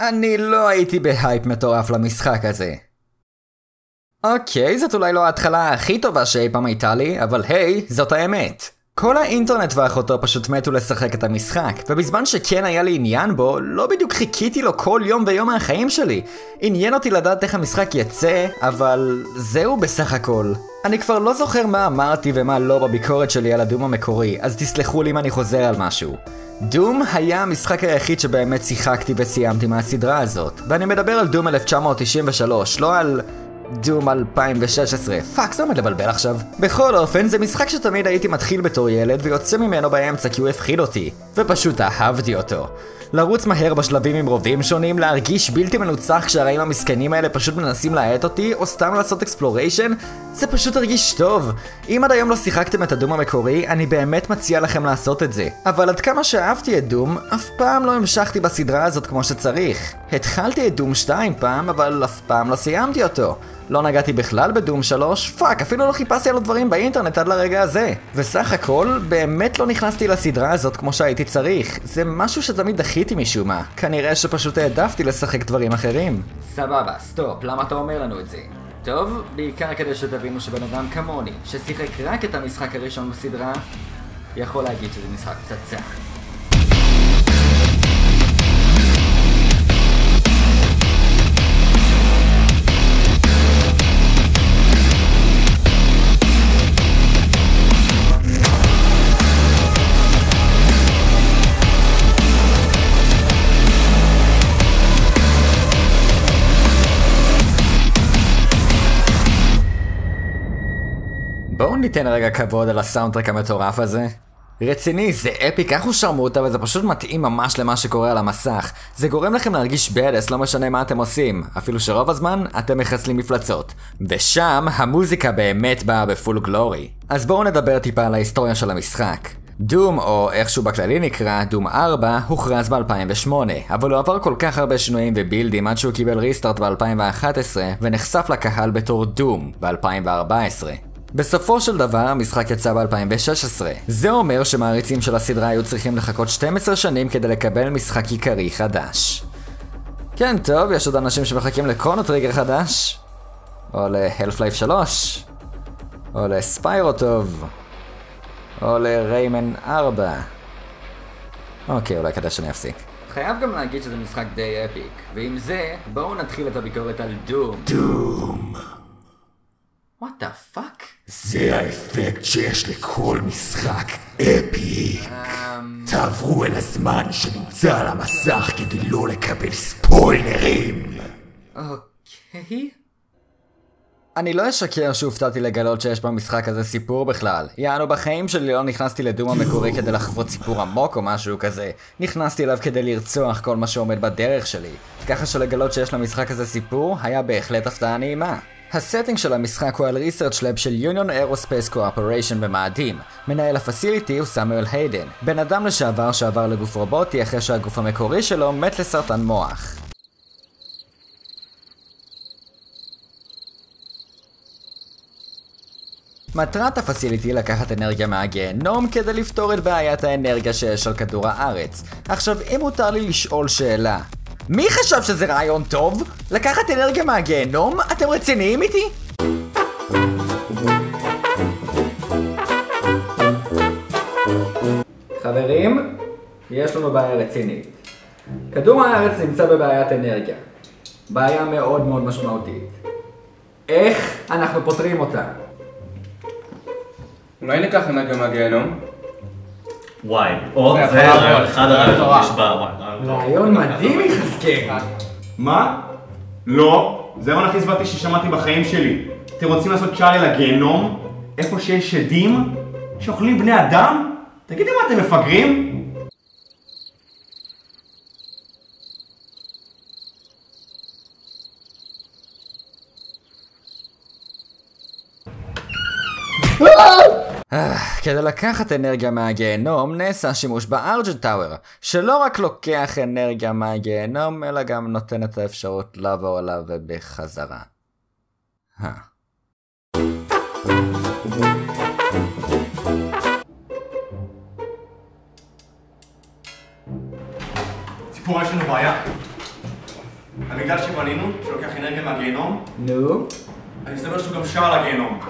אני לא הייתי בהייפ מטורף למשחק הזה. אוקיי, זאת אולי לא ההתחלה הכי טובה שאי פעם הייתה לי, אבל היי, זאת האמת. כל האינטרנט ואחותו פשוט מתו לשחק את המשחק, ובזמן שכן היה לי עניין בו, לא בדיוק חיכיתי לו כל יום ויום מהחיים שלי. עניין אותי לדעת איך המשחק יצא, אבל זהו בסך הכל. אני כבר לא זוכר מה אמרתי ומה לא בביקורת שלי על הדום המקורי, אז תסלחו לי אם אני חוזר על משהו. דום היה המשחק היחיד שבאמת שיחקתי וסיימתי מהסדרה הזאת, ואני מדבר על דום 1993, לא על דום 2016. פאק, זה עומד לבלבל עכשיו. בכל אופן, זה משחק שתמיד הייתי מתחיל בתור ילד ויוצא ממנו באמצע כי הוא הפחיד אותי, ופשוט אהבתי אותו. לרוץ מהר בשלבים עם רובים שונים, להרגיש בלתי מנוצח כשהרעים המסכנים האלה פשוט מנסים להעט אותי, או סתם לעשות אקספלוריישן, זה פשוט הרגיש טוב. אם עד היום לא שיחקתם את הדום המקורי, אני באמת מציע לכם לעשות את זה. אבל עד כמה שאהבתי את דום, אף פעם לא המשכתי בסדרה הזאת כמו שצריך. התחלתי את דום 2 פעם, אבל אף פעם לא סיימתי אותו. לא נגעתי בכלל בדום 3, פאק, אפילו לא חיפשתי על הדברים באינטרנט עד לרגע הזה. וסך הכל, באמת לא נכנסתי לסדרה הזאת כמו שהייתי צריך. זה משהו שתמיד דחיתי משום מה. כנראה שפשוט העדפתי לשחק דברים אחרים. סבבה, סטופ, למה אתה אומר לנו את זה? טוב, בעיקר כדי שתבינו שבן אדם כמוני, ששיחק רק את המשחק הראשון בסדרה, יכול להגיד שזה משחק פצצה. בואו ניתן רגע כבוד על הסאונדטרק המטורף הזה. רציני, זה אפיק, איך הוא שרמוטה, וזה פשוט מתאים ממש למה שקורה על המסך. זה גורם לכם להרגיש בדס, לא משנה מה אתם עושים. אפילו שרוב הזמן אתם מחסלים מפלצות. ושם המוזיקה באמת באה בפול גלורי. אז בואו נדבר טיפה על ההיסטוריה של המשחק. דום, או איכשהו בכללי נקרא, דום 4, הוכרז ב-2008, אבל הוא עבר כל כך הרבה שינויים ובילדים עד שהוא קיבל ריסטארט ב-2011, ונחשף לקהל בתור דום ב-2014. בסופו של דבר, המשחק יצא ב-2016. זה אומר שמעריצים של הסדרה היו צריכים לחכות 12 שנים כדי לקבל משחק עיקרי חדש. כן, טוב, יש עוד אנשים שמחכים לקרונו טריגר חדש, או ל-Half-Life 3, או לספיירו טוב, או לריימן 4. אוקיי, אולי כדאי שאני אפסיק. חייב גם להגיד שזה משחק די אפיק, ועם זה, בואו נתחיל את הביקורת על דום. דום. What the fuck? זה האפקט שיש לכל משחק אפיק. תעברו אל הזמן שנמצא על המסך כדי לא לקבל ספוילרים. אוקיי. אני לא אשקר שהופתעתי לגלות שיש במשחק הזה סיפור בכלל. יענו, בחיים שלי לא נכנסתי לדום המקורי כדי לחוות סיפור עמוק או משהו כזה. נכנסתי אליו כדי לרצוח כל מה שעומד בדרך שלי. ככה שלגלות שיש למשחק הזה סיפור היה בהחלט הפתעה נעימה. הסטינג של המשחק הוא על ריסרצ' לב של Union Aerospace Corporation במאדים. מנהל הפסיליטי הוא סמואל היידן, בן אדם לשעבר שעבר לגוף רובוטי אחרי שהגוף המקורי שלו מת לסרטן מוח. מטרת הפסיליטי לקחת אנרגיה מהגיהנום כדי לפתור את בעיית האנרגיה שיש על כדור הארץ. עכשיו, אם מותר לי לשאול שאלה, מי חשב שזה רעיון טוב? לקחת אנרגיה מהגיהנום? אתם רציניים איתי? חברים, יש לנו בעיה רצינית. כדור הארץ נמצא בבעיית אנרגיה. בעיה מאוד מאוד משמעותית. איך אנחנו פותרים אותה? אולי ניקח אנרגיה מהגיהנום? וואי, או זה אחד הרעיון נשבע, רעיון מדהים יחזקאל. מה? לא, זה הרעיון הכי זוועתי ששמעתי בחיים שלי. אתם רוצים לעשות צ'אלי לגיהנום? איפה שיש שדים? שאוכלים בני אדם? תגידו מה, אתם מפגרים? כדי לקחת אנרגיה מהגיהנום נעשה שימוש בארג'נט טאוור, שלא רק לוקח אנרגיה מהגיהנום, אלא גם נותן את האפשרות לעבור עליו ובחזרה. ציפורה, יש לנו בעיה. המגדל שבנינו, שלוקח אנרגיה מהגיהנום, נו? אני מסתבר שהוא גם שער לגיהנום.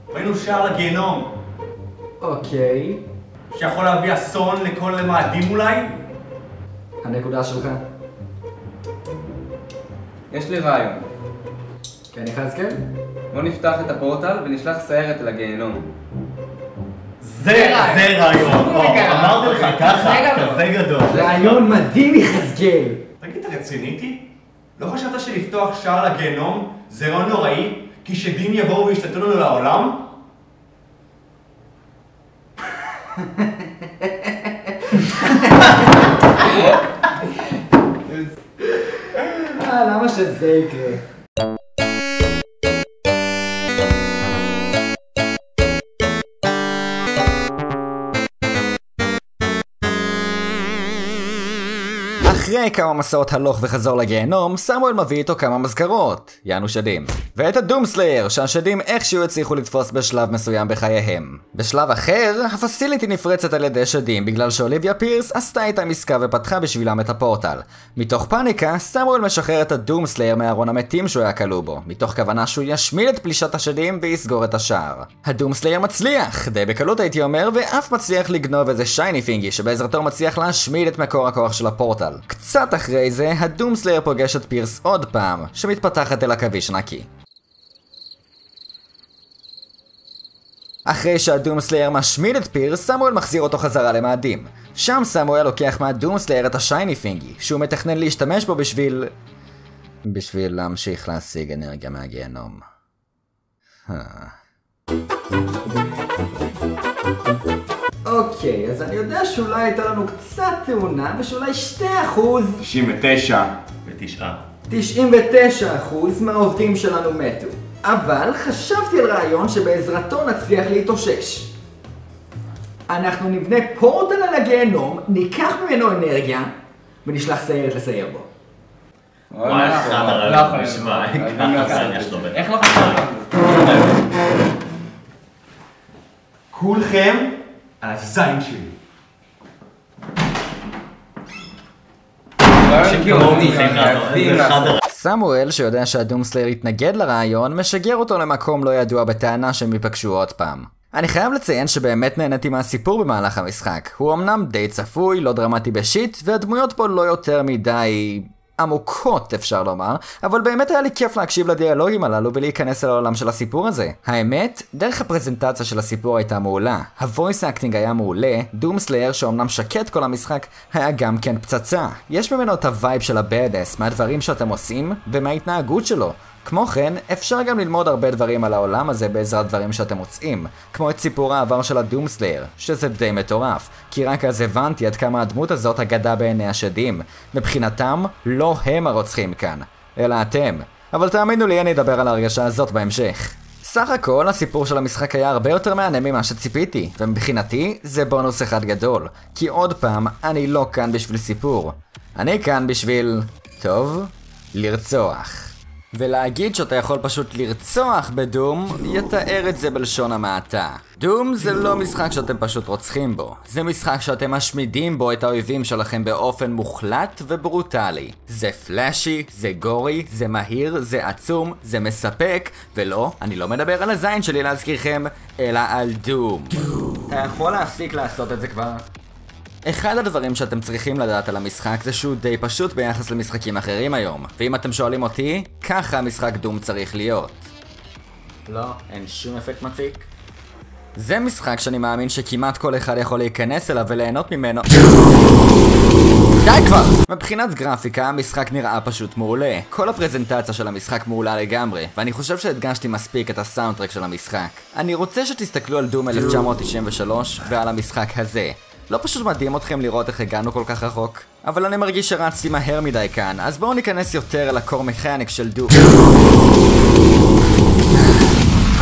ראינו שער לגיהנום. אוקיי. שיכול להביא אסון לכל מאדים אולי? הנקודה שלך. יש לי רעיון. כן, יחזקאל? בוא נפתח את הפורטל ונשלח סיירת לגיהנום. זה רעיון. אמרתי לך ככה, כזה גדול. רעיון מדהים, יחזקאל! תגיד, אתה רציני איתי? לא חשבת שלפתוח שער לגיהנום זה רעיון נוראי? כי שדים יבואו וישתתו לנו לעולם? למה שזה יקרה? אחרי כמה מסעות הלוך וחזור לגיהנום, סמואל מביא איתו כמה מזכרות, יענו שדים. ואת הדומסלייר, שהשדים איכשהו הצליחו לתפוס בשלב מסוים בחייהם. בשלב אחר, הפסיליטי נפרצת על ידי שדים בגלל שאוליביה פירס עשתה איתם עסקה ופתחה בשבילם את הפורטל. מתוך פאניקה, סמואל משחרר את הדומסלייר מארון המתים שהוא היה כלוא בו, מתוך כוונה שהוא ישמיד את פלישת השדים ויסגור את השער. הדומסלייר מצליח, די בקלות הייתי אומר, ואף מצליח לגנוב איזה שייני פינגי שבעזרתו מצליח להשמיד את מקור הכוח של הפורטל. קצת אחרי זה, הדומסלייר פוגש את פירס עוד פעם, שמתפתחת אל עכביש נקי. אחרי שהדומסלייר משמיד את פירס, סמואל מחזיר אותו חזרה למאדים. שם סמואל לוקח מהדומסלייר את השייני פינגי, שהוא מתכנן להשתמש בו בשביל להמשיך להשיג אנרגיה מהגיהנום. אוקיי, אז אני יודע שאולי הייתה לנו קצת תאונה, ושאולי 2%... 99% מהעובדים שלנו מתו. אבל חשבתי על רעיון שבעזרתו נצליח להתאושש. אנחנו נבנה פורטל על הגיהנום, ניקח ממנו אנרגיה, ונשלח סיירת לסייר בו. וואי, אחד הרעיון נשמע, ככה זה יש לו בטח. איך לא חשבתי? כולכם על הזין שלי. סמואל, שיודע שהדומסלייר יתנגד לרעיון, משגר אותו למקום לא ידוע בטענה שהם ייפגשו עוד פעם. אני חייב לציין שבאמת נהניתי מהסיפור במהלך המשחק. הוא אמנם די צפוי, לא דרמטי בשיט, והדמויות פה לא יותר מדי... עמוקות אפשר לומר, אבל באמת היה לי כיף להקשיב לדיאלוגים הללו ולהיכנס אל העולם של הסיפור הזה. האמת, דרך הפרזנטציה של הסיפור הייתה מעולה. הוויס אקטינג היה מעולה, דומסלייר שאומנם שקט כל המשחק, היה גם כן פצצה. יש ממנו את הווייב של הבאדס, מהדברים שאתם עושים ומההתנהגות שלו. כמו כן, אפשר גם ללמוד הרבה דברים על העולם הזה בעזרת דברים שאתם מוצאים, כמו את סיפור העבר של הדומסלייר, שזה די מטורף, כי רק אז הבנתי עד כמה הדמות הזאת אגדה בעיני השדים. מבחינתם, לא הם הרוצחים כאן, אלא אתם. אבל תאמינו לי, אני אדבר על ההרגשה הזאת בהמשך. סך הכל, הסיפור של המשחק היה הרבה יותר מהנה ממה שציפיתי, ומבחינתי, זה בונוס אחד גדול, כי עוד פעם, אני לא כאן בשביל סיפור. אני כאן בשביל... טוב, לרצוח. ולהגיד שאתה יכול פשוט לרצוח בדום, יתאר את זה בלשון המעטה. דום זה לא משחק שאתם פשוט רוצחים בו, זה משחק שאתם משמידים בו את האויבים שלכם באופן מוחלט וברוטלי. זה פלאשי, זה גורי, זה מהיר, זה עצום, זה מספק, ולא, אני לא מדבר על הזין שלי להזכירכם, אלא על דום. אתה יכול להפסיק לעשות את זה כבר? אחד הדברים שאתם צריכים לדעת על המשחק זה שהוא די פשוט ביחס למשחקים אחרים היום. ואם אתם שואלים אותי, ככה המשחק דום צריך להיות. לא, אין שום אפקט מציק. זה משחק שאני מאמין שכמעט כל אחד יכול להיכנס אליו וליהנות ממנו. די כבר! מבחינת גרפיקה, המשחק נראה פשוט מעולה. כל הפרזנטציה של המשחק מעולה לגמרי, ואני חושב שהדגשתי מספיק את הסאונדטרק של המשחק. אני רוצה שתסתכלו על דום 1993 ועל המשחק הזה. לא פשוט מדהים אתכם לראות איך הגענו כל כך רחוק, אבל אני מרגיש שרצתי מהר מדי כאן, אז בואו ניכנס יותר לקור מכניק של דום.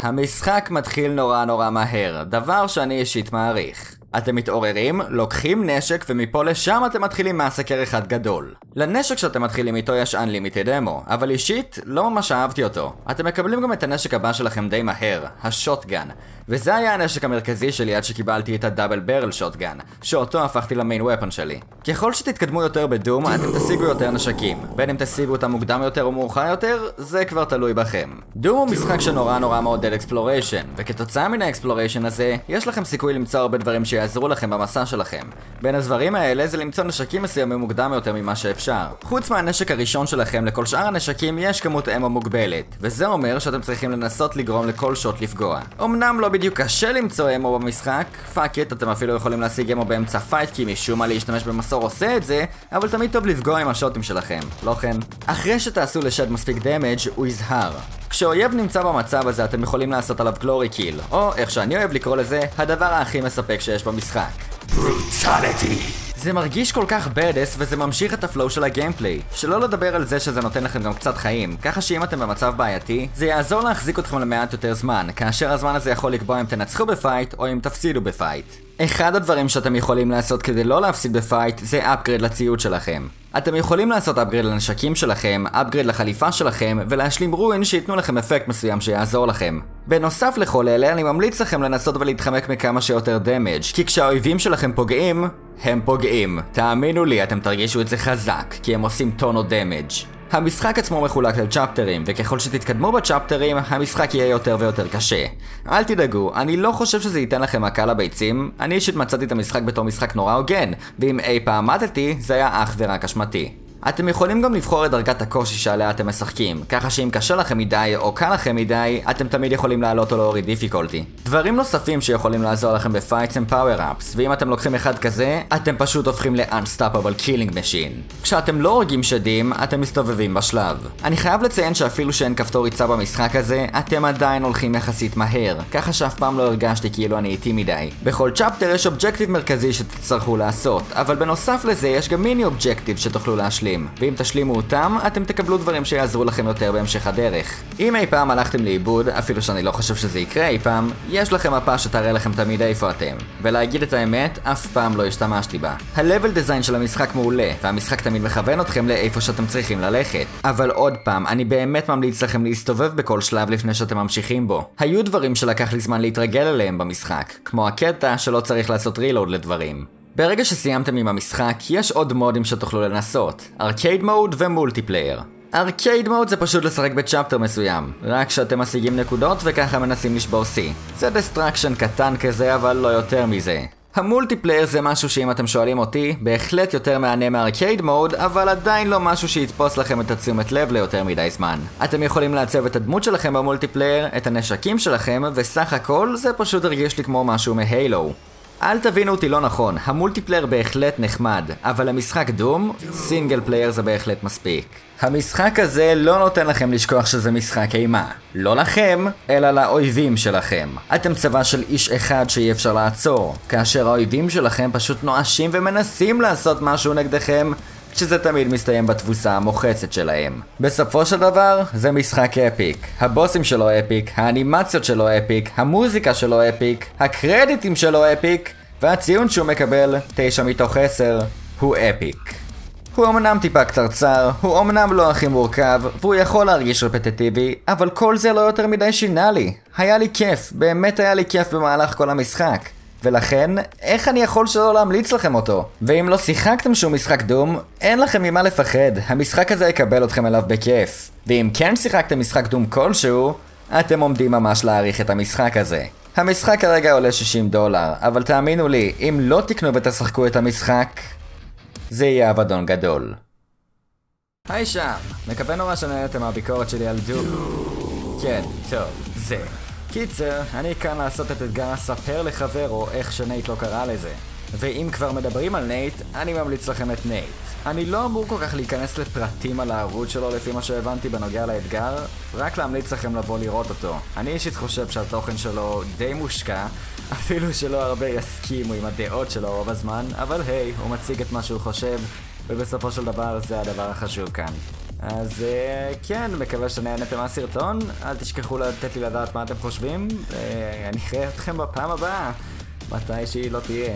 המשחק מתחיל נורא מהר, דבר שאני אישית מעריך. אתם מתעוררים, לוקחים נשק ומפה לשם אתם מתחילים מהסקר אחד גדול. לנשק שאתם מתחילים איתו יש Unlimited Ammo, אבל אישית לא ממש אהבתי אותו. אתם מקבלים גם את הנשק הבא שלכם די מהר, השוטגן. וזה היה הנשק המרכזי שלי עד שקיבלתי את הדאבל ברל שוטגן, שאותו הפכתי למיין ופן שלי. ככל שתתקדמו יותר בדום, אתם תשיגו יותר נשקים. בין אם תשיגו אותם מוקדם יותר או מאוחר יותר, זה כבר תלוי בכם. דום הוא משחק שנורא מעודד אקספלוריישן, וכתוצאה מן האקספלוריישן הזה, יש לכם סיכוי למצוא הרבה דברים שיעזרו לכם במסע שלכם. בין הדברים האלה זה למצוא נשקים מסוימים מוקדם יותר ממה שאפשר. חוץ מהנשק הראשון שלכם, לכל שאר הנשקים יש כמות אמו מוגבלת, וזה אומר שאתם צריכים לנסות לגרום לכל שוט לפגוע. אמנם לא בדיוק קשה למצוא אמו במשחק, פאק איט, אתם אפילו יכולים להשיג אמו באמצע פייט כי משום מה להשתמש במסור עושה את זה, אבל תמיד טוב לפגוע עם השוטים שלכם, לא כן? אחרי שתעשו לשד מספיק דמג' הוא יזהר. כשאויב נמצא במצב הזה אתם יכולים לעשות עליו גלורי קיל, או איך שאני אוהב לקרוא לזה, הדבר הכי מספק שיש במשחק. ברוטליטי. זה מרגיש כל כך בדס וזה ממשיך את הפלואו של הגיימפליי. שלא לדבר על זה שזה נותן לכם גם קצת חיים, ככה שאם אתם במצב בעייתי, זה יעזור להחזיק אתכם למעט יותר זמן, כאשר הזמן הזה יכול לקבוע אם תנצחו בפייט או אם תפסידו בפייט. אחד הדברים שאתם יכולים לעשות כדי לא להפסיד בפייט זה אפגריד לציוד שלכם. אתם יכולים לעשות אפגריד לנשקים שלכם, אפגריד לחליפה שלכם, ולהשלים רוין שייתנו לכם אפקט מסוים שיעזור לכם. בנוסף לכל אלה, אני ממליץ לכם לנסות ולהתחמק מכמה שיותר דמג', כי כשהאויבים שלכם פוגעים, הם פוגעים. תאמינו לי, אתם תרגישו את זה חזק, כי הם עושים טונו דמג'. המשחק עצמו מחולק לצ'פטרים, וככל שתתקדמו בצ'פטרים, המשחק יהיה יותר ויותר קשה. אל תדאגו, אני לא חושב שזה ייתן לכם מכה לביצים, אני אישית מצאתי את המשחק בתור משחק נורא הוגן, ואם אי פעם מתתי, זה היה אך ורק אשמתי. אתם יכולים גם לבחור את דרגת הקושי שעליה אתם משחקים, ככה שאם קשה לכם מדי או קל לכם מדי, אתם תמיד יכולים לעלות או להוריד דיפיקולטי. דברים נוספים שיכולים לעזור לכם בפייטס הם פאוור-אפס, ואם אתם לוקחים אחד כזה, אתם פשוט הופכים ל-Unstoppable Killing Machine. כשאתם לא הורגים שדים, אתם מסתובבים בשלב. אני חייב לציין שאפילו שאין כפתור ריצה במשחק הזה, אתם עדיין הולכים יחסית מהר, ככה שאף פעם לא הרגשתי כאילו אני איטי מדי. בכל צ'פטר יש אובג'קטיב מרכזי שתצטרכו לעשות, אבל בנוסף לזה יש גם מיני אובג'קטיב שתוכלו להשלים. ואם תשלימו אותם, אתם תקבלו דברים שיעזרו לכם יותר בהמשך הדרך. אם אי פעם הלכתם לאיבוד, אפילו שאני לא חושב שזה יקרה אי פעם, יש לכם מפה שתראה לכם תמיד איפה אתם. ולהגיד את האמת, אף פעם לא השתמשתי בה. ה-level design של המשחק מעולה, והמשחק תמיד מכוון אתכם לאיפה שאתם צריכים ללכת. אבל עוד פעם, אני באמת ממליץ לכם להסתובב בכל שלב לפני שאתם ממשיכים בו. היו דברים שלקח לי זמן להתרגל אליהם במשחק, כמו הקטע שלא צריך לעשות רילוד לדברים. ברגע שסיימתם עם המשחק, יש עוד מודים שתוכלו לנסות, ארקייד מוד ומולטיפלייר. ארקייד מוד זה פשוט לשחק בצ'פטר מסוים, רק שאתם משיגים נקודות וככה מנסים לשבור C. זה דיסטרקשן קטן כזה, אבל לא יותר מזה. המולטיפלייר זה משהו שאם אתם שואלים אותי, בהחלט יותר מענה מארקייד מוד, אבל עדיין לא משהו שיתפוס לכם את התשומת לב ליותר מדי זמן. אתם יכולים לעצב את הדמות שלכם במולטיפלייר, את הנשקים שלכם, וסך הכל זה פשוט הרגיש לי כמו משהו מהיילו. אל תבינו אותי לא נכון, המולטיפלייר בהחלט נחמד, אבל המשחק דום, סינגל פלייר זה בהחלט מספיק. המשחק הזה לא נותן לכם לשכוח שזה משחק אימה. לא לכם, אלא לאויבים שלכם. אתם צבא של איש אחד שאי אפשר לעצור, כאשר האויבים שלכם פשוט נואשים ומנסים לעשות משהו נגדכם, שזה תמיד מסתיים בתבוסה המוחצת שלהם. בסופו של דבר, זה משחק אפיק. הבוסים שלו אפיק, האנימציות שלו אפיק, המוזיקה שלו אפיק, הקרדיטים שלו אפיק, והציון שהוא מקבל, 9 מתוך 10, הוא אפיק. הוא אמנם טיפה קצרצר, הוא אמנם לא הכי מורכב, והוא יכול להרגיש רפטטיבי, אבל כל זה לא יותר מדי שינה לי. היה לי כיף, באמת היה לי כיף במהלך כל המשחק. ולכן, איך אני יכול שלא להמליץ לכם אותו? ואם לא שיחקתם שהוא משחק דום, אין לכם ממה לפחד, המשחק הזה יקבל אתכם אליו בכיף. ואם כן שיחקתם משחק דום כלשהו, אתם עומדים ממש להעריך את המשחק הזה. המשחק כרגע עולה $60, אבל תאמינו לי, אם לא תקנו ותשחקו את המשחק, זה יהיה אבדון גדול. היי שם, מקווה נורא שנהנתם מהביקורת שלי על דום. כן, טוב, זה. קיצר, אני כאן לעשות את אתגר הספר לחבר או איך שנייט לא קרא לזה. ואם כבר מדברים על נייט, אני ממליץ לכם את נייט. אני לא אמור כל כך להיכנס לפרטים על הערוץ שלו לפי מה שהבנתי בנוגע לאתגר, רק להמליץ לכם לבוא לראות אותו. אני אישית חושב שהתוכן שלו די מושקע, אפילו שלא הרבה יסכימו עם הדעות שלו רוב הזמן, אבל היי, הוא מציג את מה שהוא חושב, ובסופו של דבר זה הדבר החשוב כאן. אז כן, מקווה שנהנתם מהסרטון, אל תשכחו לתת לי לדעת מה אתם חושבים, אני אראה אתכם בפעם הבאה, מתי שהיא לא תהיה.